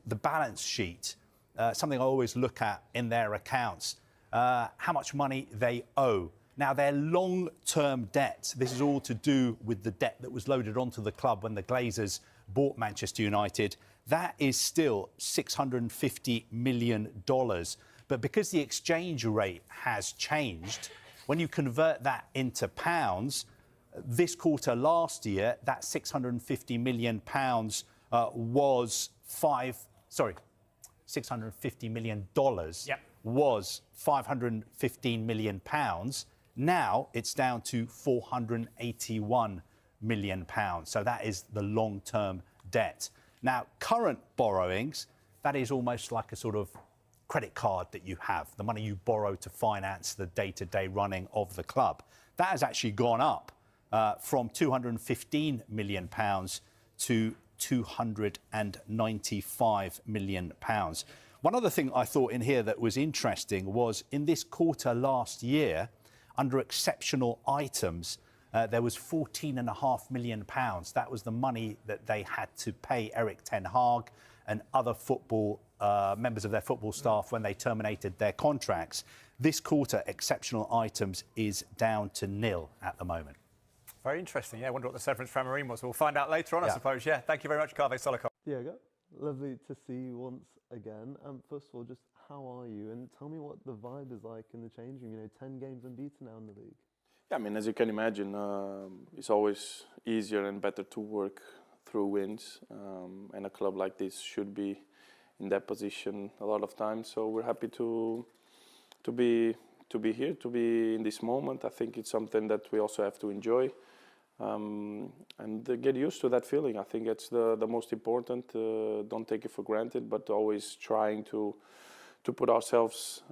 the balance sheet, something I always look at in their accounts, how much money they owe. Now, their long-term debt, this is all to do with the debt that was loaded onto the club when the Glazers bought Manchester United. That is still $650 million. But because the exchange rate has changed, when you convert that into pounds, this quarter last year, that £650 million was $650 million was £515 million. Now it's down to £481 million. So that is the long-term debt. Now, current borrowings, that is almost like a sort of credit card that you have, the money you borrow to finance the day-to-day running of the club. That has actually gone up from £215 million to £295 million. One other thing I thought in here that was interesting was in this quarter last year, under exceptional items, there was £14.5 million. That was the money that they had to pay Erik ten Hag and other football members of their football staff when they terminated their contracts. This quarter, exceptional items is down to nil at the moment. Very interesting. Yeah, I wonder what the severance from Marine was. We'll find out later on, I suppose. Yeah, thank you very much, Kaveh Solhekol. Diego, lovely to see you once again. First of all, just how are you? And tell me what the vibe is like in the changing room. 10 games unbeaten now in the league. Yeah, I mean, as you can imagine, it's always easier and better to work through wins. And a club like this should be in that position a lot of times. So we're happy to be here, to be in this moment. I think it's something that we also have to enjoy. And get used to that feeling. I think it's the most important. Don't take it for granted, but always trying to put ourselves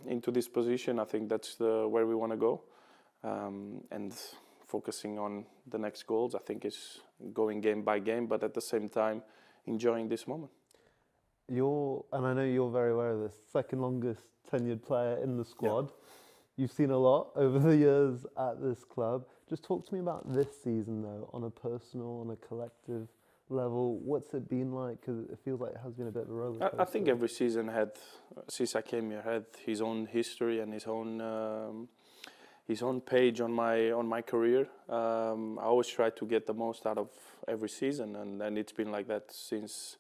into this position. I think that's where we want to go. And focusing on the next goals, I think, is going game by game, but at the same time enjoying this moment. And I know you're very aware of this, second longest tenured player in the squad. Yeah. You've seen a lot over the years at this club. Just talk to me about this season, though, on a personal, on a collective level. What's it been like? Because it feels like it has been a bit of a roller coaster. I think every season had, since I came here, had his own history and his own page on my career. I always try to get the most out of every season, and it's been like that since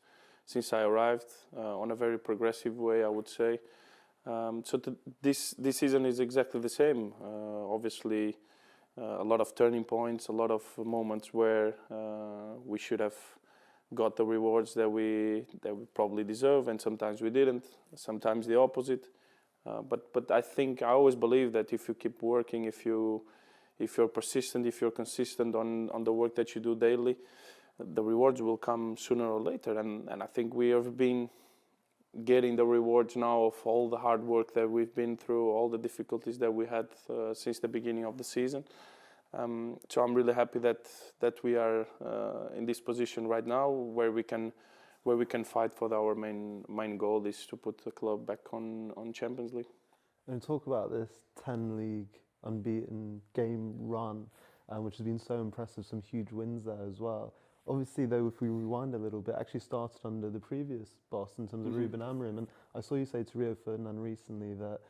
I arrived, on a very progressive way, I would say. This season is exactly the same. Obviously, a lot of turning points, a lot of moments where we should have got the rewards that we probably deserve, and sometimes we didn't. Sometimes the opposite. But I think I always believe that if you keep working, if you're persistent, if you're consistent on the work that you do daily, the rewards will come sooner or later. And I think we have been getting the rewards now of all the hard work that we've been through, all the difficulties that we had since the beginning of the season. So I'm really happy that we are in this position right now, where we can fight for our main goal is to put the club back on Champions League. And talk about this 10-league unbeaten game run, which has been so impressive. Some huge wins there as well. Obviously, though, if we rewind a little bit, actually started under the previous boss in terms of Ruben Amorim. And I saw you say to Rio Ferdinand recently that